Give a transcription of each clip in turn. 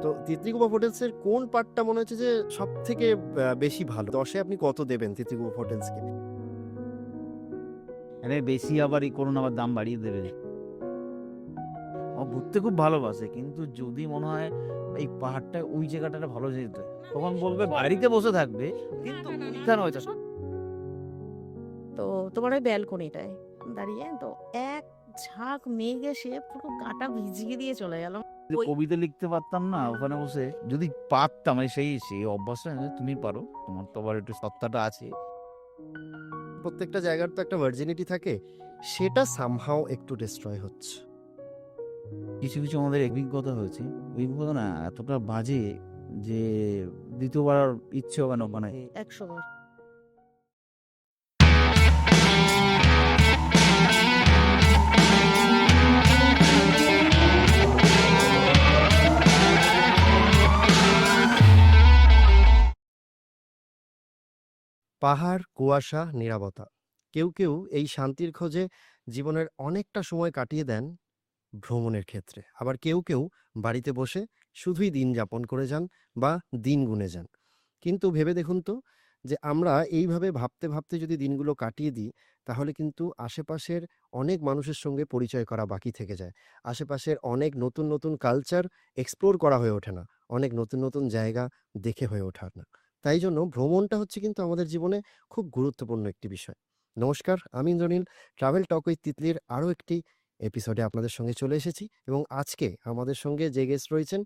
তো তিতলিকুপা হোটেলসের কোন পার্টটা মনে হচ্ছে যে সবথেকে বেশি ভালো? ১০ এ আপনি কত দেবেন তিতলিকুপা হোটেলসকে? আরে বেশি আবার করুন, আবার দাম বাড়িয়ে দেবে। ও ঘুরতে খুব ভালোবাসে, কিন্তু যদি মনে হয় এই পাহাড়টা ওই জায়গাটাতে ভালো যেত, তখন বলবে বাড়িতে বসে থাকবে, কিন্তু ওইখানে হয়তো তো তোমার ওই ব্যালকনিটায় দাঁড়িয়ে তো এক ঝাঁক মেঘ এসে পুরো গাটা ভিজিয়ে দিয়ে চলে গেল। যদি ওই- কবিতা লিখতে পারতাম না ওখানে বসে, যদি পারতাম, সেই সেই অভ্যাসটা নেই, তুমি পারো, তোমার তো আবার একটু সত্তাটা আছে। প্রত্যেকটা জায়গার তো একটা ভার্জিনিটি থাকে, সেটা সামহাও একটু ডিস্ট্রয় হচ্ছে। কিছু কিছু আমাদের অভিজ্ঞতা হয়েছে, অভিজ্ঞতা না এতটা বাজে যে দ্বিতীয়বার আর ইচ্ছে হবে না ওখানে। 100 বার। পাহাড়, কুয়াশা, নীরবতা। কেউ কেউ এই শান্তির খোঁজে জীবনের অনেকটা সময় কাটিয়ে দেন ভ্রমণের ক্ষেত্রে। আবার কেউ কেউ বাড়িতে বসে শুধুই দিন যাপন করে যান বা দিন গুনে যান। কিন্তু ভেবে দেখুন তো, যে আমরা এইভাবে ভাবতে ভাবতে যদি দিনগুলো কাটিয়ে দিই, তাহলে কিন্তু আশেপাশের অনেক মানুষের সঙ্গে পরিচয় করা বাকি থেকে যায়। আশেপাশের অনেক নতুন নতুন কালচার এক্সপ্লোর করা হয়ে ওঠে না, অনেক নতুন নতুন জায়গা দেখে হয়ে ওঠা না। তাই জন্য ভ্রমণটা হচ্ছে কিন্তু আমাদের জীবনে খুব গুরুত্বপূর্ণ একটি বিষয়। নমস্কার, আমি ইন্দ্রনীল। ট্রাভেল টক উইথ তিতলির আরও একটি এপিসোডে আপনাদের সঙ্গে চলে এসেছি, এবং আজকে আমাদের সঙ্গে যে গেস্ট রয়েছেন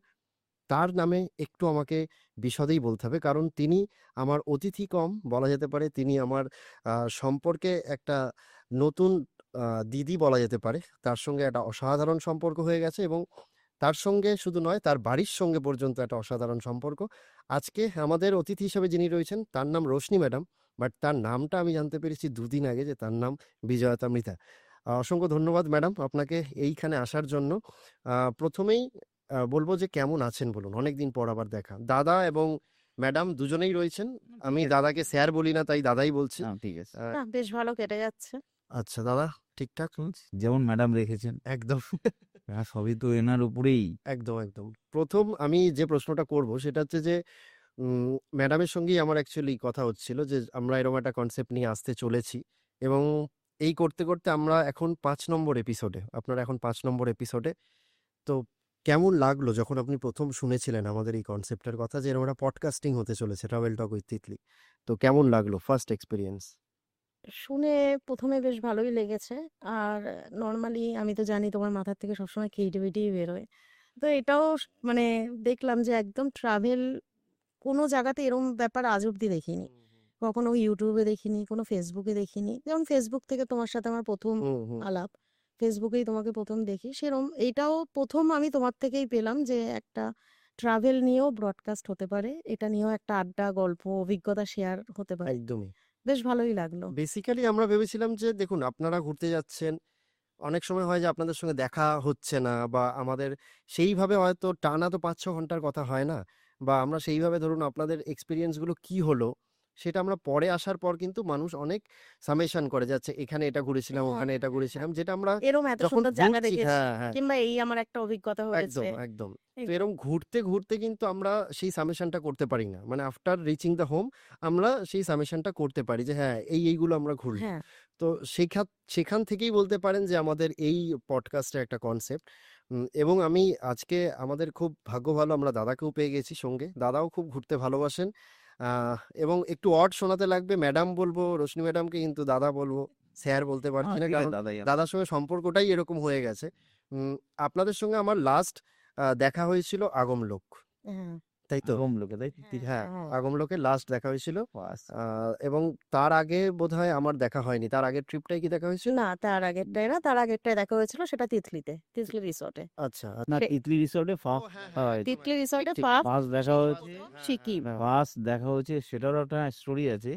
তার নামে একটু আমাকে বিশদেই বলতে হবে, কারণ তিনি আমার অতিথি কম বলা যেতে পারে। তিনি আমার সম্পর্কে একটা নতুন দিদি বলা যেতে পারে। তার সঙ্গে একটা অসাধারণ সম্পর্ক হয়ে গেছে, এবং তার সঙ্গে শুধু নয়, তার বাড়ির সঙ্গে পর্যন্ত একটা অসাধারণ সম্পর্ক। আজকে আমাদের অতিথি হিসেবে যিনি রয়েছেন তার নাম রোশনি ম্যাডাম, বাট তার নামটা আমি জানতে পেরেছি দুদিন আগে, যে তার নাম বিজয়তা মৃধা। অসংখ্য ধন্যবাদ ম্যাডাম আপনাকে এইখানে আসার জন্য। প্রথমেই বলব যে কেমন আছেন বলুন? অনেকদিন পর আবার দেখা। দাদা এবং ম্যাডাম দুজনেই রয়েছেন। আমি ঠিক আছে, দাদাকে স্যার বলি না, তাই দাদাই বলছি। না ঠিক আছে, আ না, বেশ ভালো কেটে যাচ্ছে। আচ্ছা দাদা, ঠিকঠাক? যেমন ম্যাডাম রেখেছেন, একদম, সবই তো এনার উপরেই। একদম, একদম। ১ম আমি যে প্রশ্নটা করব সেটা হচ্ছে যে ম্যাডামের সঙ্গেই আমার অ্যাকচুয়ালি কথা হচ্ছিল যে আমরা এরকম একটা কনসেপ্ট নিয়ে আসতে চলেছি, এবং এই করতে, করতে আমরা এখন ৫ নম্বর এপিসোডে। আপনারা এখন ৫ নম্বর এপিসোডে। তো কেমন লাগলো যখন আপনি ১ম শুনেছিলেন আমাদের এই কনসেপ্টের কথা, যে এরকম একটা পডকাস্টিং হতে চলেছে ট্রাভেল টক উইথ তিতলি? তো কেমন লাগলো ফার্স্ট এক্সপেরিয়েন্স? শুনে প্রথমে বেশ ভালোই লেগেছে। আর নর্মালি আমি তো জানি তোমার মাথার থেকে সবসময় ক্রিয়েটিভিটিই বেরোয়। তো এটাও মানে দেখলাম যে একদম ট্রাভেল কোনো জায়গাতে এরম ব্যাপার আজ অব্দি দেখিনি। কখনো ইউটিউবে দেখিনি, কোনো ফেসবুকে দেখিনি। যেমন ফেসবুক থেকে তোমার সাথে আমার ১ম হুম, হুম। আলাপ। ফেসবুকেই তোমাকে ১ম দেখি। সেরম এইটাও ১ম আমি তোমার থেকেই পেলাম যে একটা ট্রাভেল নিয়েও ব্রডকাস্ট হতে পারে। এটা নিয়েও একটা আড্ডা, গল্প, অভিজ্ঞতা শেয়ার হতে পারে। একদমই। বেশ ভালোই লাগলো। বেসিক্যালি আমরা ভেবেছিলাম যে দেখুন, আপনারা ঘুরতে যাচ্ছেন। অনেক সময় হয় যে আপনাদের সঙ্গে দেখা হচ্ছে না, বা আমাদের সেইভাবে হয়তো টানা তো ৫-৬ ঘন্টার কথা হয় না। বা আমরা সেইভাবে ধরুন আপনাদের এক্সপেরিয়েন্স গুলো কি হলো, সেটা আমরা পরে আসার পর কিন্তু মানুষ অনেক সামেশন করে যাচ্ছে, এখানে এটা ঘুরেছিলাম, হ্যাঁ, ওখানে এটা হ্যাঁ, ঘুরেছিলাম, হ্যাঁ। যেটা আমরা এরম এত যখন সুন্দর জায়গা ঘুরছি, দেখেছি। হ্যাঁ, হ্যাঁ। কিংবা এই আমার একটা অভিজ্ঞতা হয়েছে। একদম, একদম। তো এগুলো। এরকম ঘুরতে, ঘুরতে কিন্তু আমরা সেই সামেশনটা করতে পারি না। মানে আফটার রিচিং দ্য হোম আমরা সেই সামেশনটা করতে পারি যে হ্যাঁ, এইগুলো আমরা ঘুরলাম। হ্যাঁ। তো সেখান থেকেই বলতে পারেন যে আমাদের এই পডকাস্টের একটা কনসেপ্ট। এবং আমি আজকে আমাদের খুব ভাগ্য ভালো, আমরা দাদাকেও পেয়ে গেছি সঙ্গে। দাদাও খুব ঘুরতে ভালোবাসেন। এবং একটু অড শোনাতে লাগবে, ম্যাডাম বলবো, রোশনি ম্যাডামকে কিন্তু দাদা বলবো। স্যার বলতে পারছি না, ঠিক আছে কারণ দাদাই। দাদার সঙ্গে সম্পর্কটাই এরকম হয়ে গেছে। আপনাদের সঙ্গে আমার লাস্ট দেখা হয়েছিল আগমলোক। হ্যাঁ, তাই তো? কম লোকে, তাই হ্যাঁ, হ্যাঁ, হ্যাঁ। আগমলোকে লাস্ট দেখা হয়েছিল। বাস। আ এবং তার আগে বোধহয় আমার দেখা হয়নি। তার আগের ট্রিপটায় কি দেখা হয়েছিল? না, তার আগেরটায় না, তার আগেরটায় দেখা হয়েছিল সেটা তিতলিতে, তিতলি রিসোর্টে। আচ্ছা, না, সে তিতলি রিসোর্টে ও হ্যাঁ, হ্যাঁ, একদম, তিতলি একদম। ঠিক, রিসোর্টে ঠিক। ফার্স্ট দেখা হয়েছে। হ্যাঁ, সিকিম। হ্যাঁ। ফার্স্ট দেখা হয়েছে, সেটারও একটা স্টোরি আছে।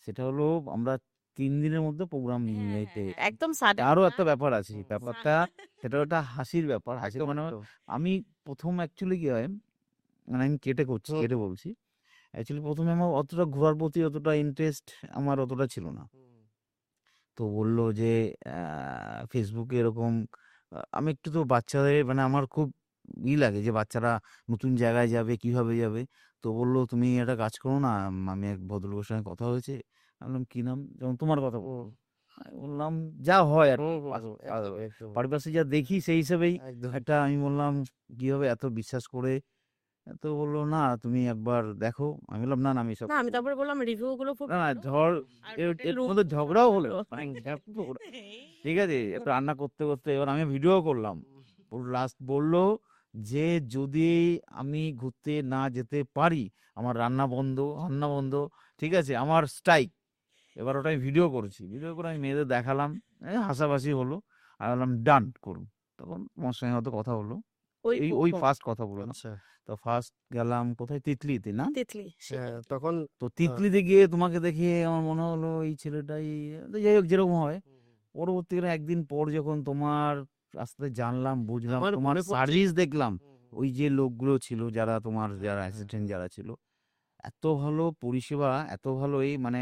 সেটা হলো আমরা ৩ দিনের মধ্যে প্রোগ্রাম নিতে, একদম সাডেন। তারও একটা ব্যাপার আছে। হুম, ব্যাপারটা সেটাও একটা হাসির ব্যাপার। হাসির মানে তো আমি ১ম অ্যাকচুয়ালি কি হয়, মানে আমি হুম, কেটে বলছি। অ্যাকচুয়ালি ১ম এ আমার অতটা ঘোরার প্রতি অতটা ইন্টারেস্ট আমার অতটা ছিল না। হুম, তো বলল যে Facebook এ এরকম আমি একটু তো বাচ্চাদের, মানে আমার খুব লাগে যে বাচ্চারা নতুন জায়গায় যাবে, কিভাবে যাবে। তো বলল, "তুমি একটা কাজ করো না, আমি এক ভদ্রলোকের সঙ্গে কথা হয়েছে।" আমি বললাম, "কি নাম?" যেমন তোমার কথা হুম, আমি বললাম, "যা হয় আরকি হুম, হুম, হুম, একদম, একদম, পারিপার্শ্বিক যা দেখি সেই হিসেবেই একদম। একটা।" আমি বললাম, "কিভাবে এত বিশ্বাস করে?" তো বলল, "না, তুমি একবার দেখো।" আমি বললাম, "না, না, আমি এসব না আমি তারপরে বললাম রিভিউ গুলো খুব না, না, ভালো আর এর হোটেল এর রুম মধ্যে সব ঝগড়াও হলো। ভালো। মানে ঠিক আছে? একটু রান্না করতে, করতে এবার আমি ভিডিও করলাম। ও লাস্ট বলল যে, "যদি আমি ঘুরতে না যেতে পারি, আমার রান্না বন্ধ। ঠিক আছে? আমার স্ট্রাইক।" এবার ওটা আমি ভিডিও করেছি। ভিডিও করে আমি মেয়েদের দেখালাম। হাসাহাসি হলো। আমি বললাম, "ডান করুন।" তখন তোমার সঙ্গে হয়তো কথা হলো। ওই ওই প্রথম ফার্স্ট কথা বললাম। আচ্ছা, তো ফার্স্ট গেলাম কোথায়? তিতলিতে না? তিতলি হ্যাঁ, সেখানে তখন তো আহ, তিতলিতে গিয়ে তোমাকে দেখে আমার মনে হলো এই ছেলেটাই, তো যাই হোক যেরকম হয়। পরবর্তীকালে একদিন পর যখন তোমার রাস্তায় জানলাম, বুঝলাম, আমার তোমার মনে পড়ছে। সার্ভিস দেখলাম, হুম, হুম, ওই যে লোকগুলো ছিল যারা তোমার হ্যাঁ, যারা হ্যাঁ, অ্যাসিস্ট্যান্ট যারা ছিল, এত ভালো পরিষেবা, এত ভালো এই মানে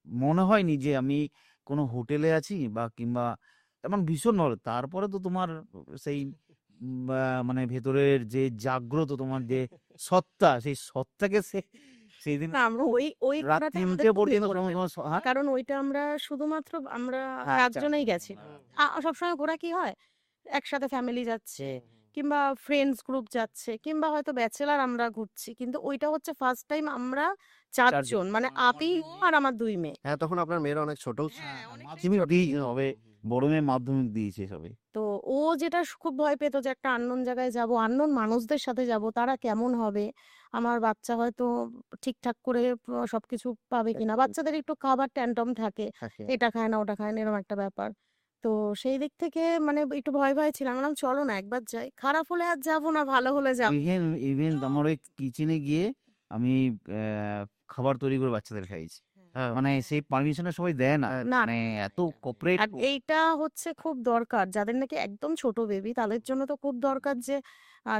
মনে হয়নি যে আমি কোনো হোটেলে আছি বা কিংবা তেমন ভীষণ ভালো। তারপরে তো তোমার সেই মানে ভেতরের যে জাগ্রত তোমার যে সত্তা, সেই সত্তাকে সেইদিন না আমরা ওই ওই রাত ঘোরাতে আমাদের ৩টে খুব পর্যন্ত পড়েছে তোমার হ্যাঁ? কারণ ওইটা আমরা শুধুমাত্র আমরা হ্যাঁ, একজনেই গেছি হ্যাঁ। সবসময় ঘোরা কি হয় একসাথে ফ্যামিলি যাচ্ছে হুম, হুম। কিংবা ফ্রেন্ডস গ্রুপ যাচ্ছে কিংবা হয়তো ব্যাচেলার আমরা ঘুরছি কিন্তু ওইটা হচ্ছে ফার্স্ট টাইম আমরা ৪ জন। চারজন মানে আমার আপি ২ ও মেয়ে। আর আমার 2 মেয়ে হ্যাঁ, তখন আপনার মেয়েরা অনেক ছোটও ছিল। হ্যাঁ, হ্যাঁ, অনেকটাই মাধ্যমিক ছোট দিয়েছে ছিল সবে। বড় মেয়ে মাধ্যমিক দিয়েছে সবে। তো ও যেটা খুব ভয় পেত যে একটা আননোন জায়গায় যাব আননোন মানুষদের সাথে যাব তারা কেমন হবে আমার বাচ্চা হয়তো ঠিকঠাক করে সবকিছু পাবে কিনা বাচ্চাদের একটু খাবার ট্যান্টম থাকে থাকে। এটা খায় না ওটা খায় না এরকম একটা ব্যাপার তো সেই দিক থেকে মানে একটু ভয় ভয় ছিলাম বললাম চলো না একবার যাই খারাপ হলে আর যাবো না ভালো হলে যাবো ইভেন ইভেন আমার ওই কিচেনে গিয়ে আমি খাবার তৈরি করে বাচ্চাদের খাইয়েছি। হ্যাঁ, মানে সেই পারমিশনটা সবাই দেয় না। হ্যাঁ, না মানে না না এত এটা কোঅপারেট আর এইটা হচ্ছে খুব দরকার যাদের নাকি একদম ছোট বেবি তাদের জন্য তো খুব দরকার যে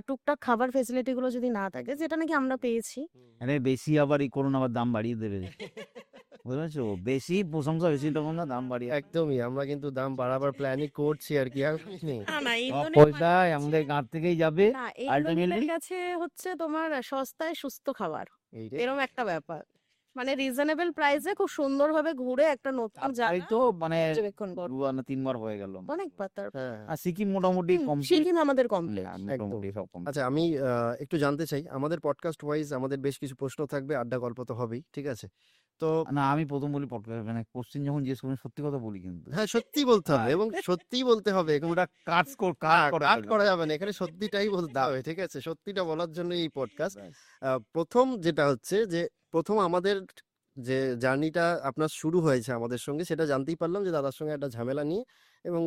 টুকটাক খাবার ফেসিলিটি গুলো যদি না থাকে যেটা নাকি আমরা পেয়েছি আরে বেশি আবার করুন আবার দাম বাড়িয়ে দেবে। বুঝতে পারছো? বেশি প্রশংসা বেশি তখন না দাম বাড়িয়ে একদমই। আমরা কিন্তু দাম বাড়াবার প্ল্যানই করছি আরকি। না না সব ইন্দ্রনীল পয়সা মানে হচ্ছে আমাদের গাঁট থেকেই যাবে না ইন্দ্রনীলের আল্টিমেটলি। কাছে হচ্ছে তোমার সস্তায় সুস্থ খাবার এইটাই। এরকম একটা ব্যাপার মানে রিজনেবল প্রাইসে খুব সুন্দরভাবে ঘুরে একটা নতুন তারপরেই জায়গা তো মানে পর্যবেক্ষণ করো ২ বার না ৩ বার হয়ে গেল। অনেকবার তারপর হ্যাঁ, আর সিকিম মোটামুটি কমপ্লিট। সিকিম আমাদের কমপ্লিট একদম। মোটামুটি সব কমপ্লিট। আচ্ছা, আমি একটু জানতে চাই, আমাদের পডকাস্ট ওয়াইজ আমাদের বেশ কিছু প্রশ্ন থাকবে, আড্ডা গল্প তো হবেই। ঠিক আছে? তো না আমি ১ম বলি মানে কোশ্চেন যখন জিজ্ঞেস করবেন সত্যি কথা বলি কিন্তু। হ্যাঁ, সত্যিই বলতে হবে এবং সত্যিই বলতে হবে। ওটা কাট না, করা কাট যাবে না। করা যাবে না। এখানে সত্যিটাই বলতে হবে। ঠিক আছে? সত্যিটা বলার জন্যই এই পডকাস্ট। ব্যাস। ১ম যেটা হচ্ছে যে ১ম আমাদের যে জার্নিটা আপনার শুরু হয়েছে আমাদের সঙ্গে সেটা জানতেই পারলাম যে দাদার সঙ্গে একটা ঝামেলা নিয়ে এবং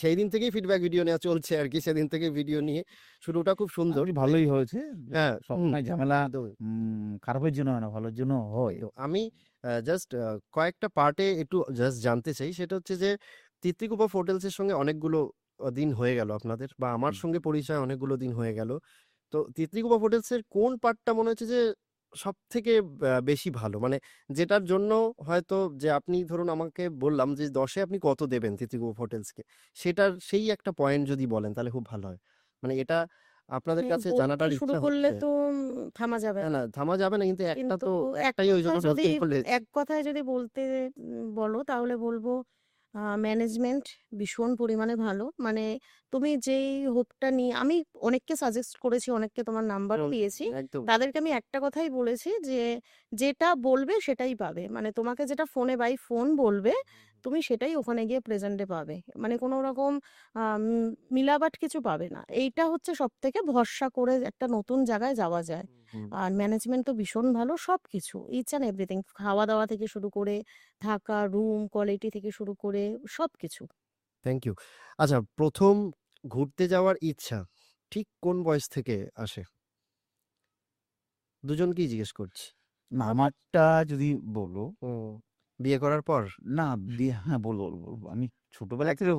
সেই দিন থেকেই ফিডব্যাক ভিডিও নেওয়া চলছে আরকি। সেদিন থেকে ভিডিও নিয়ে শুরুটা খুব সুন্দর। মোটামুটি ভালোই হয়েছে। হ্যাঁ, সবসময় ঝামেলা একদমই। খারাপের জন্য হয় না, ভালোর জন্য হয়। তো আমি জাস্ট কয়েকটা পার্টে একটু জাস্ট জানতে চাই। সেটা হচ্ছে যে তিতলিকুপা হোটেলসের সঙ্গে অনেকগুলো দিন হয়ে গেল আপনাদের বা আমার হুম। সঙ্গে পরিচয় অনেকগুলো দিন হয়ে গেল। তো তিতলিকুপা হোটেলসের কোন পার্টটা মনে হচ্ছে যে সবথেকে বেশি ভালো? মানে যেটার জন্য হয়তো যে আপনি ধরুন আমাকে বললাম যে ১০ এ আপনি কত দেবেন তিতলিকুপা হোটেলসকে? সেটার সেই একটা পয়েন্ট যদি বলেন তাহলে খুব ভালো হয়। মানে এটা আপনাদের কাছে বলতে জানাটার শুরু ইচ্ছা করলে হচ্ছে। তো থামা যাবে না, না না থামা যাবে না কিন্তু একটা কিন্তু তো এক একটাই কথায় ওইজন্য যদি বলতে বলেছি। এক কথায় যদি বলতে বলো তাহলে বলবো ম্যানেজমেন্ট ভীষণ পরিমাণে ভালো মানে তুমি যেই হোপটা নিয়ে আমি অনেককে সাজেস্ট করেছি অনেককে তোমার নাম্বারও হুম, দিয়েছি একদম। তাদেরকে আমি একটা কথাই বলেছি যে যেটা বলবে সেটাই পাবে মানে তোমাকে যেটা ফোনে বাই ফোন বলবে তুমি সেটাই ওখানে গিয়ে প্রেজেন্টে পাবে মানে কোনো রকম মিলাবাট কিছু পাবে না এইটা হচ্ছে সব থেকে ভরসা করে একটা নতুন জায়গায় যাওয়া যায় হুম, আর ম্যানেজমেন্ট তো ভীষণ ভালো সবকিছু ইচ অ্যান্ড এভরিথিং খাওয়া দাওয়া থেকে শুরু করে থাকা রুম কোয়ালিটি থেকে শুরু করে সবকিছু থ্যাংক ইউ। আচ্ছা, ১ম ঘুরতে যাওয়ার ইচ্ছা ঠিক কোন বয়স থেকে আসে? দুজনকেই জিজ্ঞেস করছি। না আমারটা যদি বলো, হুম, বিয়ে করার পর? না হ্যাঁ, বলবো। আমি ছোটবেলা থেকে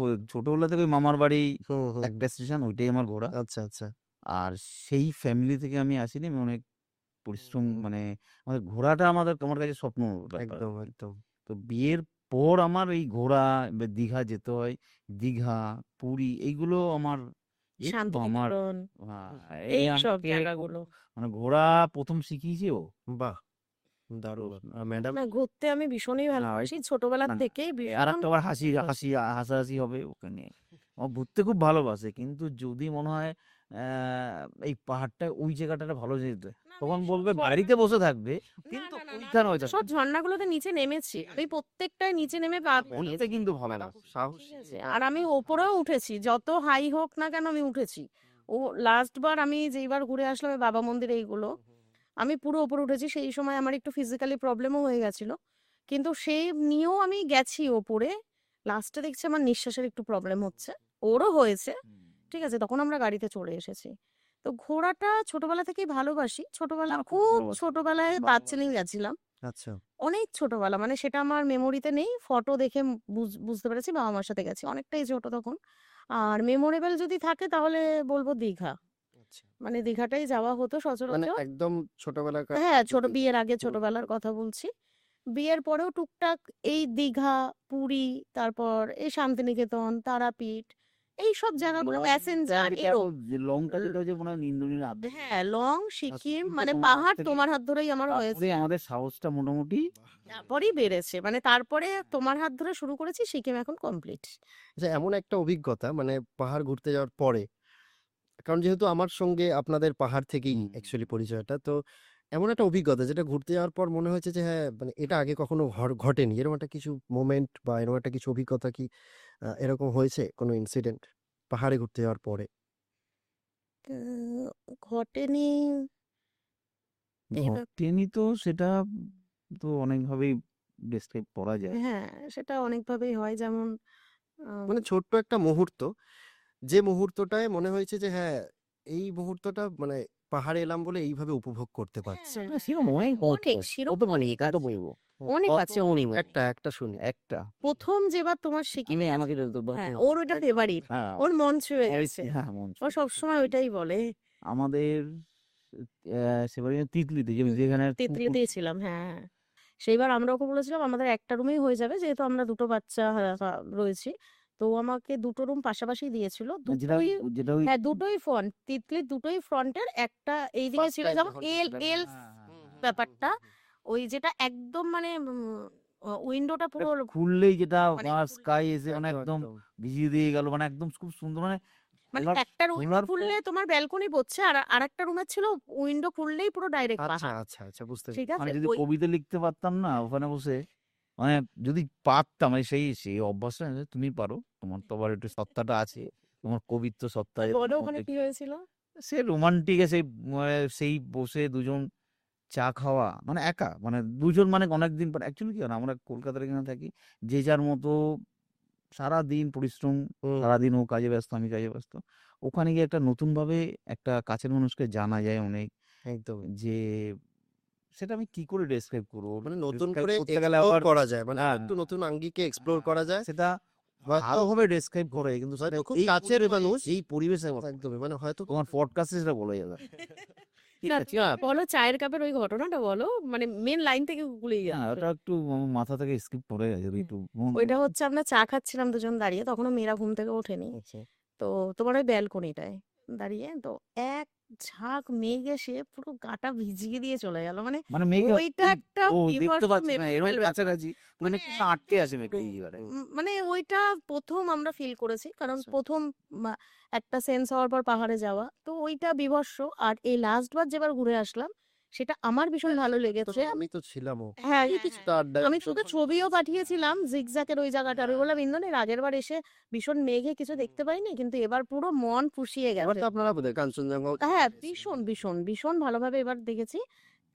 ওই মামার বাড়ি হুম, হুম। একটা স্টেশন ওইটাই আমার ঘোরা। আচ্ছা, আচ্ছা। আর সেই ফ্যামিলি থেকে আমি আসিনি। আমি অনেক পরিশ্রম হুম, মানে আমাদের ঘোরাটা আমার কাছে স্বপ্ন ব্যাপার। একদম, একদম। তো বিয়ের পর আমার এই ঘোরা, এবার দীঘা যেতে হয়। দীঘা, পুরী এইগুলো আমার এই তো আমার শান্তিনিকেতন, এই এইসব আমাকে জায়গাগুলো। মানে ঘোরা প্রথম শিখিয়েছে ও। বাহ! তো দারুণ। ম্যাডাম? না, ঘুরতে আমি ভীষণই না ভালোবাসি। ছোটবেলার না, না, থেকেই আর ভীষণ একটা আবার হাসাহাসি হবে ওকে নিয়ে। ও ঘুরতে খুব ভালোবাসে, কিন্তু যদি মনে হয় এই পাহাড়টা ওই জায়গাটাতে ভালো যেত, না, আমি তখন সব বলবে ঝরনা বাড়িতে বসে থাকবে, না, কিন্তু না, না, না, ওইখানে আমি হয়তো সব ঝরনাগুলোতে নিচে নেমেছি। আমি প্রত্যেকটায় নিচে নেমে পা ঘুরতে কিন্তু হবে না। খুব সাহসী। ঠিক আছে। আর আমি ওপরেও উঠেছি। যত হাই হোক না কেন আমি উঠেছি। ও লাস্ট বার আমি যেইবার ঘুরে আসলাম এই বাবা মন্দির এইগুলো, আমি পুরো ওপরে উঠেছি। সেই সময় আমার একটু ফিজিক্যালি প্রবলেমও হয়ে গেছিল। কিন্তু সেই নিয়েও আমি গেছি ওপরে। লাস্টে দেখছি আমার নিঃশ্বাসের একটু প্রবলেম হচ্ছে। ওরও হয়েছে। ঠিক আছে? তখন আমরা গাড়িতে চলে এসেছি। তো ঘোরাটা ছোটবেলা থেকেই ভালোবাসি। ছোটবেলা আমার খুব খুব ভালোবাসে, ছোটবেলায় ভালোবাসে। দার্জিলিং গেছিলাম। আচ্ছা। অনেক ছোটবেলা, মানে সেটা আমার মেমোরিতে নেই। ফটো দেখে বুঝতে পেরেছি বাবা-মার সাথে গেছি। অনেকটাই ছোট তখন। আর মেমোরেবল যদি থাকে তাহলে বলব দীঘা। আচ্ছা। মানে দীঘাটাই যাওয়া হতো মানে সচরাচর। একদম ছোটবেলাকার হ্যাঁ, ছোট স্মৃতি। বিয়ের আগে হুম। ছোটবেলার কথা বলছি। বিয়ের পরেও টুকটাক এই দীঘা, পুরী, তারপর এই শান্তিনিকেতন, তারাপীঠ এইসব জায়গাগুলো প্যাসেঞ্জার এরম। লংটা যেটা হচ্ছে মনে হয় ইন্দ্রনীল আদ্য। হ্যাঁ, লং, সিকিম সিকিমটা মানে তোমার হাত পাহাড় থেকে, তোমার হাত ধরেই আমার হয়েছে। তারপরে আমাদের সাহসটা মোটামুটি তারপরেই বেড়েছে। মানে তারপরে তোমার হাত ধরে শুরু করেছি, সিকিম এখন কমপ্লিট। আচ্ছা, এমন একটা অভিজ্ঞতা মানে পাহাড় ঘুরতে যাওয়ার পরে, কারণ যেহেতু আমার সঙ্গে আপনাদের পাহাড় থেকেই অ্যাকচুয়ালি পরিচয়টা, তো এমন একটা অভিজ্ঞতা যেটা ঘুরতে যাওয়ার পর মনে হয়েছে যে হ্যাঁ, মানে এটা আগে কখনো ঘটেনি। এরকম একটা কিছু মোমেন্ট বা এরকম একটা কিছু অভিজ্ঞতা কি এরকম হয়েছে কোনো ইনসিডেন্ট পাহাড়ে ঘুরতে যাওয়ার পরে? ঘটেনি এইভাবে। ঘটেনি তো সেটা তো অনেকভাবেই ডেসক্রাইব করা যায়। হ্যাঁ, সেটা অনেকভাবেই হয়। যেমন মানে ছোট্ট একটা মুহূর্ত, যে মুহূর্তটায় মনে হয়েছে যে হ্যাঁ, এই মুহূর্তটা মানে পাহাড়ে এলাম বলে এইভাবে উপভোগ করতে পারছি। হ্যাঁ, না সেরকম অনেক অনেক কত মানে কার বলবো অনেক কত আছে। একটা শুনি। একটা ১ম যেবার তোমার সিকিমে আমাকে হ্যাঁ, ওর ওইটা ফেভারিট। হ্যাঁ ওর মন ছুঁয়ে গেছে। হ্যাঁ মন ও সবসময় ওইটাই বলে। আমাদের সেবারে তিতলিতে যেখানে তেঁতুলিতেই ছিলাম, হ্যাঁ। সেইবার আমরা ওকে বলেছিলাম আমাদের একটা রুমেই হয়ে যাবে, যেহেতু আমরা ২ টো বাচ্চা রয়েছি। তো ও আমাকে ২ টো রুম পাশাপাশি দিয়েছিল। যেটা দুটোই যেটা ওই হ্যাঁ, দুটোই ফ্রন্ট। তিতলির দুটোই ফ্রন্টের। একটা এইদিকে ছিল যেমন এল ব্যাপারটা। ওই যেটা একদম মানে উইন্ডোটা পুরো খুললেই যেটা মানে স্কাই এসে মানে একদম, একদম একদম। ভিজিয়ে দিয়ে গেল, মানে একদম খুব সুন্দর, মানে মানে খোলার একটা উইন্ডো খোলার পর খুললে তোমার ব্যালকনি পড়ছে, আর আরেকটা রুমের ছিল উইন্ডো খুললেই পুরো ডাইরেক্ট আচ্ছা, পাহাড়। আচ্ছা, আচ্ছা, বুঝতে ঠিক মানে আছে? যদি ওই কবিতা লিখতে পারতাম না ওখানে বসে, মানে যদি পারতাম, মানে সেই সেই অভ্যাসটা না, তুমি পারো, তোমার তো আবার একটু সত্তাটা আছে, তোমার কবিত্ব সত্তা আছে বলো তোমার ওখানে মধ্যে। কি হয়েছিল? সে রোমান্টিক সেই মানে সেই বসে দুজন চা খাওয়া, মানে একা মানে দুজন, মানে অনেকদিন পর অ্যাকচুয়ালি কি হয় না, আমরা কলকাতার এখানে থাকি, যে যার মতো সারাদিন পরিশ্রম, হুম, সারাদিন ও কাজে ব্যস্ত, আমি কাজে ব্যস্ত। ওখানে গিয়ে একটা নতুন ভাবে একটা কাছের মানুষকে জানা যায় অনেক, একদম। যে সেটা আমি কি করে ডেসক্রাইব করবো, মানে নতুন ডেসক্রাইব করে করতে গেলে এক্সপ্লোর আবার করা যায়। মানে হ্যাঁ একটু নতুন আঙ্গিকে এক্সপ্লোর করা যায়। সেটা হয়তো ভালোভাবে ডেসক্রাইব করে, কিন্তু সেটা হয়তো খুব এই কাছের মানুষ। এই পরিবেশে বলা, একদমই মানে হয়তো তোমার পডকাস্টে সেটা বলা যাবে। ঠিক না, আছে বলো চায়ের কাপের ওই ঘটনাটা বলো। মানে মেন লাইন থেকে গুলিয়ে না, যাচ্ছে। ওটা একটু আমার মাথা থেকে স্কিপ করে গেছে একটু ওইটা হচ্ছে আমরা চা খাচ্ছিলাম দুজন দাঁড়িয়ে। তখনও মেয়েরা ঘুম থেকে ওঠেনি। আচ্ছা। তো তোমার ওই ব্যালকনিটায় দাঁড়িয়ে তো এক ঝাঁক মেঘ এসে পুরো গাটা ভিজিয়ে দিয়ে চলে গেল। মানে মানে মেঘে ওইটা একটা ও দেখতে বীভৎস পাচ্ছি না এরকম মেমোরেবল ব্যাপার। কাছাকাছি, মানে মানে একটু আটকে আছে মেঘটা এই জায়গাটায়। মানে ওইটা ১ম আমরা ফিল করেছি। কারণ আচ্ছা। ১ম মা একটা সেন্স হওয়ার পর পাহাড়ে যাওয়া। তো ওইটা বীভৎস। আর এই লাস্ট বার যেবার ঘুরে আসলাম, সেটা আমার ভীষণ ভালো তো লেগেছে। আমি তো ছিলামও। হ্যাঁ, এই হ্যাঁ, কিছুটা হ্যাঁ। আড্ডায় আমি তোকে ছবিও পাঠিয়েছিলাম জিগজ্যাগের ওই জায়গাটা। আমি বললাম, "ইন্দ্রনীল, আগের বার এসে ভীষণ মেঘে কিছু দেখতে পাইনি। কিন্তু এবার পুরো মন পুষিয়ে এবার গেছে।" তো আপনারা বোধহয় কাঞ্চনজঙ্ঘাও হ্যাঁ, দেখে এসেছেন। ভীষণ, ভীষণ, ভীষণ ভালোভাবে এবার দেখেছি।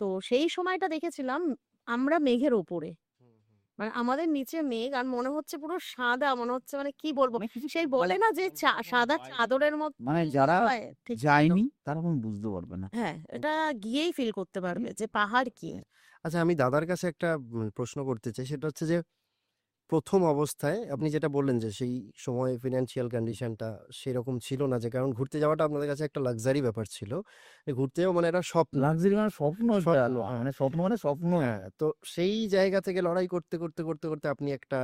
তো সেই সময়টা দেখেছিলাম আমরা মেঘের ওপরে। হুম, হুম। মানে আমাদের নিচে মেঘ আর মনে হচ্ছে পুরো সাদা। মনে হচ্ছে মানে কি বলবো? অনেক কিছু সেই বলে না যে সাদা চাদরের মতো মানে যারা হয়? ঠিক যায়নি তারা কোনো বুঝতে পারবে না। হ্যাঁ, এটা গিয়েই ফিল করতে পারবে যে পাহাড় কি। আচ্ছা, আমি দাদার কাছে একটা প্রশ্ন করতে চাই। সেটা হচ্ছে যে ১ম অবস্থায় আপনি যেটা বললেন যে সেই সময় ফিন্যান্সিয়াল কন্ডিশনটা সেরকম ছিল না, যে কারণ ঘুরতে যাওয়াটা আপনাদের কাছে একটা লাক্সারি ব্যাপার ছিল। ঘুরতে যাওয়া মানে একটা স্বপ্ন। লাক্সারি মানে স্বপ্ন, এটা স্বপ্ন। মানে স্বপ্ন মানে স্বপ্ন। হ্যাঁ, তো সেই জায়গা থেকে লড়াই করতে, করতে, করতে, করতে আপনি একটা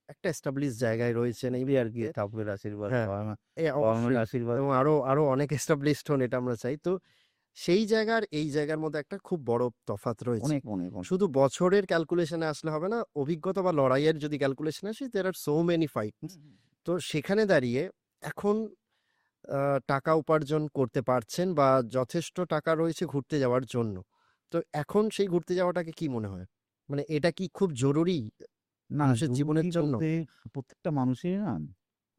একটা এস্টাবলিশ জায়গায় রয়েছেন এই এই আর কি মুহূর্তে। ঠাকুরের আশীর্বাদ, হ্যাঁ, বাবা মা এই বাবা মায়ের অবশ্যই। আশীর্বাদ। এবং আরো আরো অনেক এস্টাবলিশড হন এটা আমরা চাই। তো সেই জায়গা আর এই জায়গার মধ্যে একটা খুব বড় তফাৎ রয়েছে। অনেক, অনেক, অনেক। শুধু বছরের ক্যালকুলেশনে আসলে হবে না। অভিজ্ঞতা বা লড়াইয়ের যদি ক্যালকুলেশন আসে, there are so many fights. তো সেখানে দাঁড়িয়ে এখন আ টাকা উপার্জন করতে পারছেন বা যথেষ্ট টাকা রয়েছে ঘুরতে যাওয়ার জন্য। তো এখন সেই ঘুরতে যাওয়াটাকে কি মনে হয়? মানে এটা কি খুব জরুরি না, মানুষের জীবনের জরুরি জন্য? বলতে প্রত্যেকটা মানুষেরই না,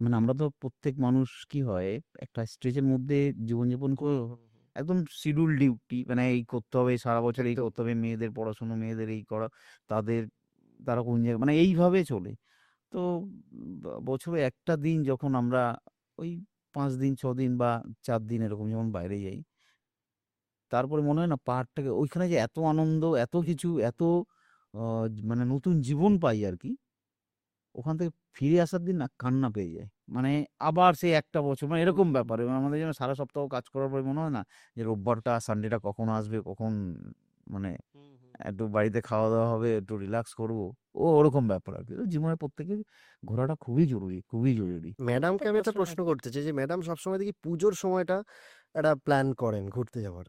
মানে আমরা তো প্রত্যেক মানুষ কি হয় একটা স্ট্রেসের মধ্যে জীবনযাপন করে হুম, হুম, হুম। একদম শিডিউল ডিউটি, মানে এই করতে হবে, সারা বছর এই একদম। করতে হবে, মেয়েদের পড়াশোনা, মেয়েদের এই করা, তাদের তারা কোন জায়গায়, মানে এইভাবে চলে। তো বছরে একটা দিন যখন আমরা ওই ৫ দিন ৬ দিন বা ৪ দিন এরকম যখন বাইরে যাই, তারপরে মনে হয় না পাহাড়টাকে ওইখানে যে এত আনন্দ, এত কিছু, এত আ মানে নতুন জীবন পাই আরকি। ওখান থেকে ফিরে আসার দিন না কান্না পেয়ে যায়। মানে আবার সেই একটা বছর, মানে এরকম ব্যাপার। এবং আমাদের যেন সারা সপ্তাহ কাজ করার পরে মনে হয় না যে রোববারটা সানডেটা কখন আসবে, কখন মানে হুম, হুম। একটু বাড়িতে খাওয়া-দাওয়া হবে, একটু রিল্যাক্স করব। ওরকম ব্যাপার আরকি। তো জীবনে প্রত্যেকের ঘোরাটা খুবই জরুরি, খুবই জরুরি। ম্যাডামকে আমি একটা 100% প্রশ্ন করতে চাই যে ম্যাডাম সবসময় দেখি পুজোর সময়টা একটা প্ল্যান করেন ঘুরতে যাওয়ার।